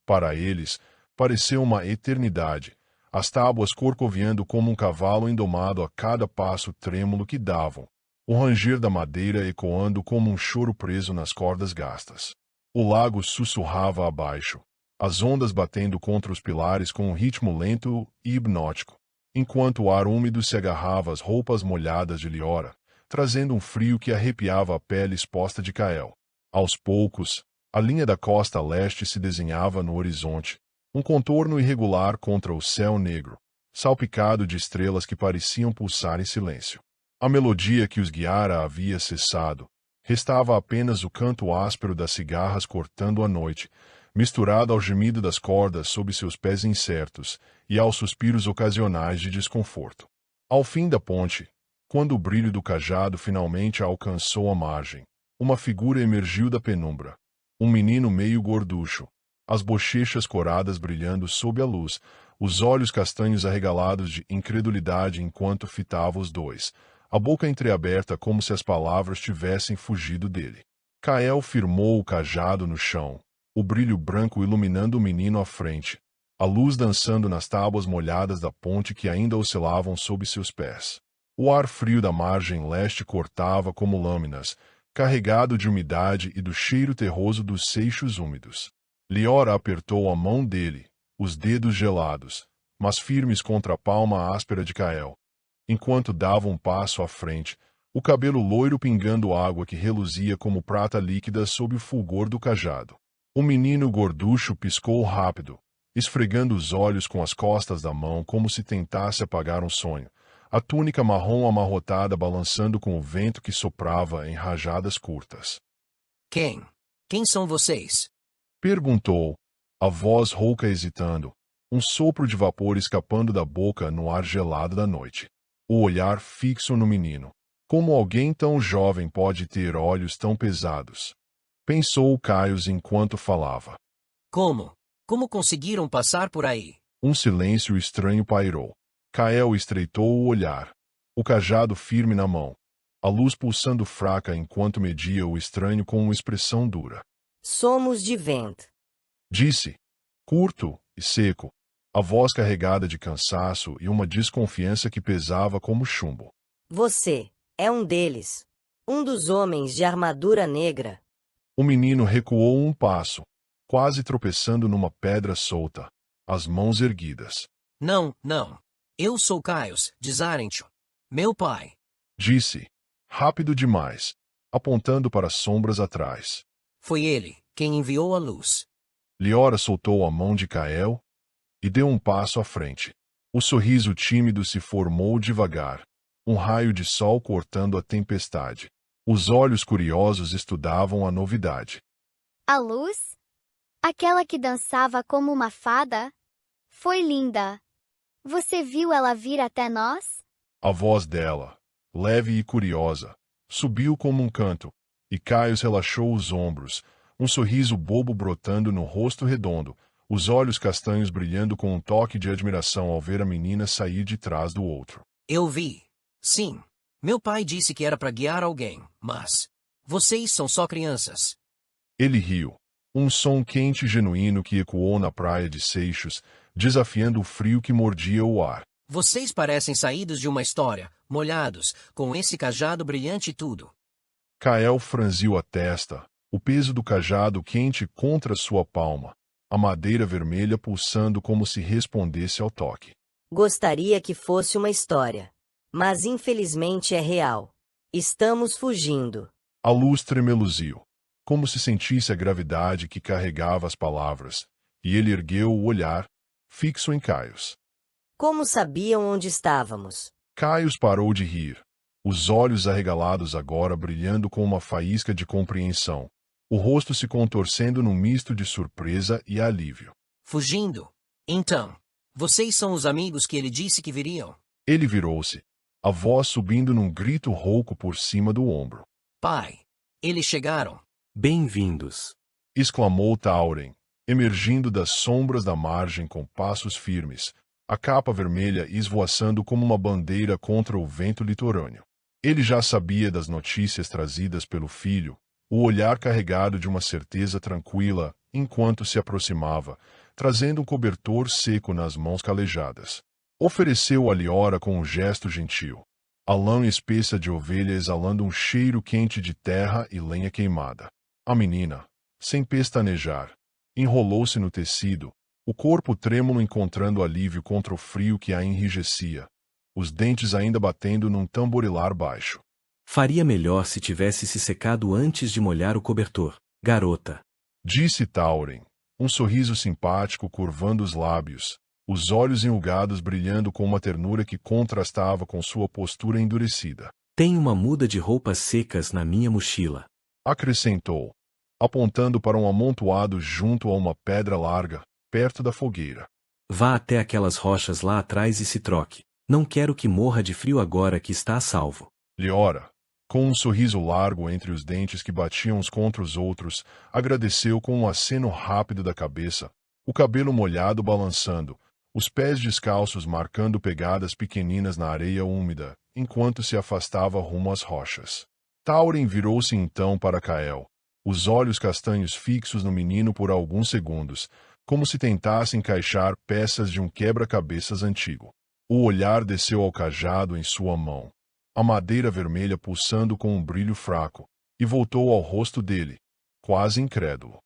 S1: para eles, pareceu uma eternidade, as tábuas corcoviando como um cavalo indomado a cada passo trêmulo que davam, o ranger da madeira ecoando como um choro preso nas cordas gastas. O lago sussurrava abaixo, as ondas batendo contra os pilares com um ritmo lento e hipnótico, enquanto o ar úmido se agarrava às roupas molhadas de Liora, trazendo um frio que arrepiava a pele exposta de Kael. Aos poucos, a linha da costa leste se desenhava no horizonte, um contorno irregular contra o céu negro, salpicado de estrelas que pareciam pulsar em silêncio. A melodia que os guiara havia cessado, restava apenas o canto áspero das cigarras cortando a noite, misturado ao gemido das cordas sob seus pés incertos e aos suspiros ocasionais de desconforto. Ao fim da ponte, quando o brilho do cajado finalmente alcançou a margem, uma figura emergiu da penumbra. Um menino meio gorducho, as bochechas coradas brilhando sob a luz, os olhos castanhos arregalados de incredulidade enquanto fitava os dois, a boca entreaberta como se as palavras tivessem fugido dele. Kael firmou o cajado no chão, o brilho branco iluminando o menino à frente, a luz dançando nas tábuas molhadas da ponte que ainda oscilavam sob seus pés. O ar frio da margem leste cortava como lâminas, carregado de umidade e do cheiro terroso dos seixos úmidos. Liora apertou a mão dele, os dedos gelados, mas firmes contra a palma áspera de Kael, enquanto dava um passo à frente, o cabelo loiro pingando água que reluzia como prata líquida sob o fulgor do cajado. O menino gorducho piscou rápido, esfregando os olhos com as costas da mão como se tentasse apagar um sonho, a túnica marrom amarrotada balançando com o vento que soprava em rajadas curtas.
S2: Quem são vocês?
S1: Perguntou, a voz rouca hesitando, um sopro de vapor escapando da boca no ar gelado da noite. O olhar fixo no menino. Como alguém tão jovem pode ter olhos tão pesados? Pensou Caius enquanto falava.
S2: Como conseguiram passar por aí?
S1: Um silêncio estranho pairou. Kael estreitou o olhar, o cajado firme na mão, a luz pulsando fraca enquanto media o estranho com uma expressão dura.
S6: Somos de Vent.
S1: Disse, curto e seco, a voz carregada de cansaço e uma desconfiança que pesava como chumbo.
S6: Você é um deles. Um dos homens de armadura negra.
S1: O menino recuou um passo, quase tropeçando numa pedra solta, as mãos erguidas.
S2: Não. Eu sou Caius, de Zarentio. Meu pai.
S1: Disse, rápido demais, apontando para as sombras atrás.
S2: Foi ele quem enviou a luz.
S1: Liora soltou a mão de Kael e deu um passo à frente. O sorriso tímido se formou devagar, um raio de sol cortando a tempestade. Os olhos curiosos estudavam a novidade.
S5: A luz? Aquela que dançava como uma fada? Foi linda. Você viu ela vir até nós?
S1: A voz dela, leve e curiosa, subiu como um canto, e Caius relaxou os ombros, um sorriso bobo brotando no rosto redondo, os olhos castanhos brilhando com um toque de admiração ao ver a menina sair de trás do outro.
S2: Eu vi. Sim. Meu pai disse que era para guiar alguém, mas vocês são só crianças.
S1: Ele riu, um som quente e genuíno que ecoou na praia de Seixos, desafiando o frio que mordia o ar.
S2: Vocês parecem saídos de uma história, molhados, com esse cajado brilhante e tudo.
S1: Kael franziu a testa, o peso do cajado quente contra sua palma, a madeira vermelha pulsando como se respondesse ao toque.
S6: Gostaria que fosse uma história. Mas infelizmente é real. Estamos fugindo.
S1: A luz tremeluziu, como se sentisse a gravidade que carregava as palavras, e ele ergueu o olhar, fixo em Caius.
S6: Como sabiam onde estávamos?
S1: Caius parou de rir, os olhos arregalados agora brilhando com uma faísca de compreensão, o rosto se contorcendo num misto de surpresa e alívio.
S2: Fugindo? Então, vocês são os amigos que ele disse que viriam?
S1: Ele virou-se, a voz subindo num grito rouco por cima do ombro.
S2: Pai, eles chegaram.
S3: Bem-vindos!
S1: Exclamou Tauren, emergindo das sombras da margem com passos firmes, a capa vermelha esvoaçando como uma bandeira contra o vento litorâneo. Ele já sabia das notícias trazidas pelo filho, o olhar carregado de uma certeza tranquila enquanto se aproximava, trazendo um cobertor seco nas mãos calejadas. Ofereceu a Liora com um gesto gentil, a lã espessa de ovelha exalando um cheiro quente de terra e lenha queimada. A menina, sem pestanejar, enrolou-se no tecido, o corpo trêmulo encontrando alívio contra o frio que a enrijecia, os dentes ainda batendo num tamborilar baixo.
S3: Faria melhor se tivesse se secado antes de molhar o cobertor, garota.
S1: Disse Tauren, um sorriso simpático curvando os lábios, os olhos enrugados brilhando com uma ternura que contrastava com sua postura endurecida.
S3: Tem uma muda de roupas secas na minha mochila.
S1: Acrescentou, apontando para um amontoado junto a uma pedra larga, perto da fogueira.
S3: Vá até aquelas rochas lá atrás e se troque. Não quero que morra de frio agora que está a salvo.
S1: Liora, com um sorriso largo entre os dentes que batiam uns contra os outros, agradeceu com um aceno rápido da cabeça, o cabelo molhado balançando, os pés descalços marcando pegadas pequeninas na areia úmida, enquanto se afastava rumo às rochas. Tauren virou-se então para Kael, os olhos castanhos fixos no menino por alguns segundos, como se tentasse encaixar peças de um quebra-cabeças antigo. O olhar desceu ao cajado em sua mão, a madeira vermelha pulsando com um brilho fraco, e voltou ao rosto dele, quase incrédulo.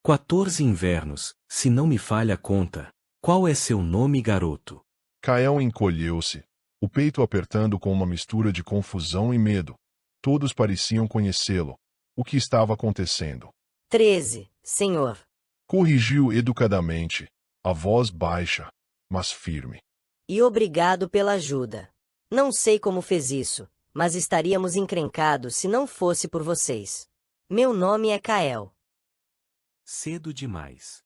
S3: 14 invernos, se não me falha a conta. Qual é seu nome, garoto?
S1: Kael encolheu-se, o peito apertando com uma mistura de confusão e medo. Todos pareciam conhecê-lo. O que estava acontecendo?
S6: 13, senhor.
S1: Corrigiu educadamente, a voz baixa, mas firme.
S6: E obrigado pela ajuda. Não sei como fez isso, mas estaríamos encrencados se não fosse por vocês. Meu nome é Kael.
S3: Cedo demais.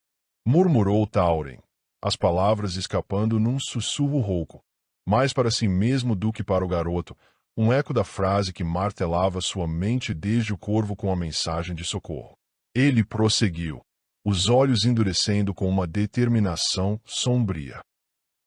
S1: Murmurou Tauren, as palavras escapando num sussurro rouco, mais para si mesmo do que para o garoto, um eco da frase que martelava sua mente desde o corvo com a mensagem de socorro. Ele prosseguiu, os olhos endurecendo com uma determinação sombria.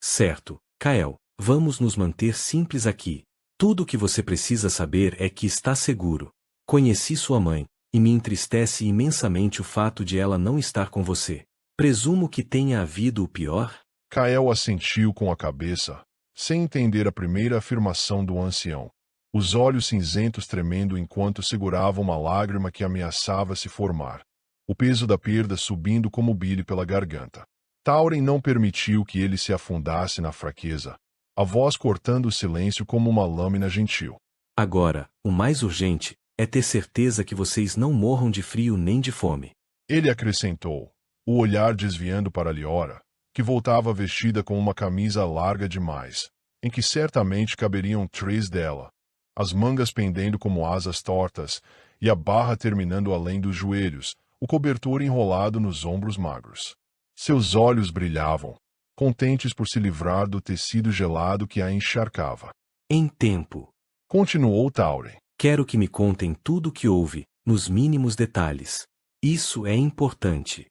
S3: Certo, Kael, vamos nos manter simples aqui. Tudo o que você precisa saber é que está seguro. Conheci sua mãe, e me entristece imensamente o fato de ela não estar com você. Presumo que tenha havido o pior?
S1: Kael assentiu com a cabeça, sem entender a primeira afirmação do ancião, os olhos cinzentos tremendo enquanto segurava uma lágrima que ameaçava se formar, o peso da perda subindo como bile pela garganta. Tauren não permitiu que ele se afundasse na fraqueza, a voz cortando o silêncio como uma lâmina gentil.
S3: Agora, o mais urgente é ter certeza que vocês não morram de frio nem de fome.
S1: Ele acrescentou, o olhar desviando para Liora, que voltava vestida com uma camisa larga demais, em que certamente caberiam 3 dela, as mangas pendendo como asas tortas e a barra terminando além dos joelhos, o cobertor enrolado nos ombros magros. Seus olhos brilhavam, contentes por se livrar do tecido gelado que a encharcava.
S3: Em tempo.
S1: Continuou Tauren.
S3: Quero que me contem tudo o que houve, nos mínimos detalhes. Isso é importante.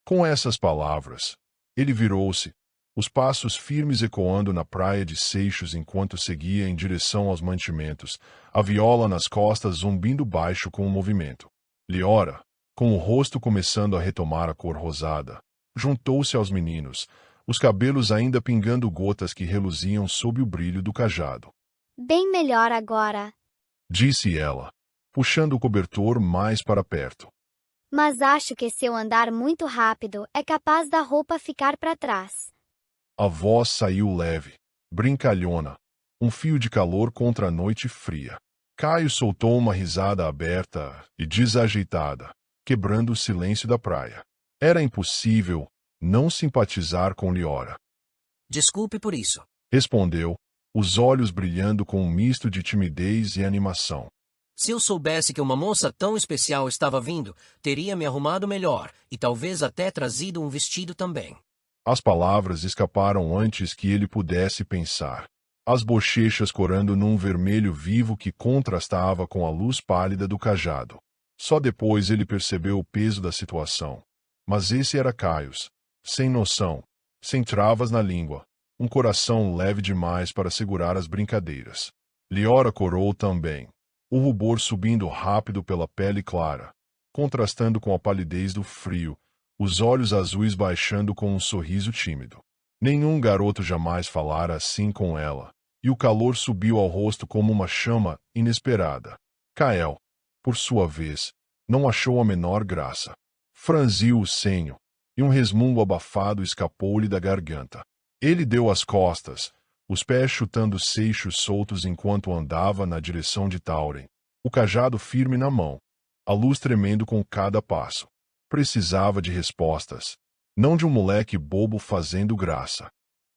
S1: Com essas palavras, ele virou-se, os passos firmes ecoando na praia de Seixos enquanto seguia em direção aos mantimentos, a viola nas costas zumbindo baixo com o movimento. Liora, com o rosto começando a retomar a cor rosada, juntou-se aos meninos, os cabelos ainda pingando gotas que reluziam sob o brilho do cajado.
S5: Bem melhor agora.
S1: Disse ela, puxando o cobertor mais para perto.
S5: Mas acho que se eu andar muito rápido, é capaz da roupa ficar para trás.
S1: A voz saiu leve, brincalhona, um fio de calor contra a noite fria. Caio soltou uma risada aberta e desajeitada, quebrando o silêncio da praia. Era impossível não simpatizar com Liora.
S2: Desculpe por isso.
S1: Respondeu, os olhos brilhando com um misto de timidez e animação.
S2: Se eu soubesse que uma moça tão especial estava vindo, teria me arrumado melhor e talvez até trazido um vestido também.
S1: As palavras escaparam antes que ele pudesse pensar, as bochechas corando num vermelho vivo que contrastava com a luz pálida do cajado. Só depois ele percebeu o peso da situação. Mas esse era Caius, sem noção, sem travas na língua, um coração leve demais para segurar as brincadeiras. Liora corou também, o rubor subindo rápido pela pele clara, contrastando com a palidez do frio, os olhos azuis baixando com um sorriso tímido. Nenhum garoto jamais falara assim com ela, e o calor subiu ao rosto como uma chama inesperada. Kael, por sua vez, não achou a menor graça. Franziu o senho, e um resmungo abafado escapou-lhe da garganta. Ele deu as costas, os pés chutando seixos soltos enquanto andava na direção de Tauren, o cajado firme na mão, a luz tremendo com cada passo. Precisava de respostas, não de um moleque bobo fazendo graça.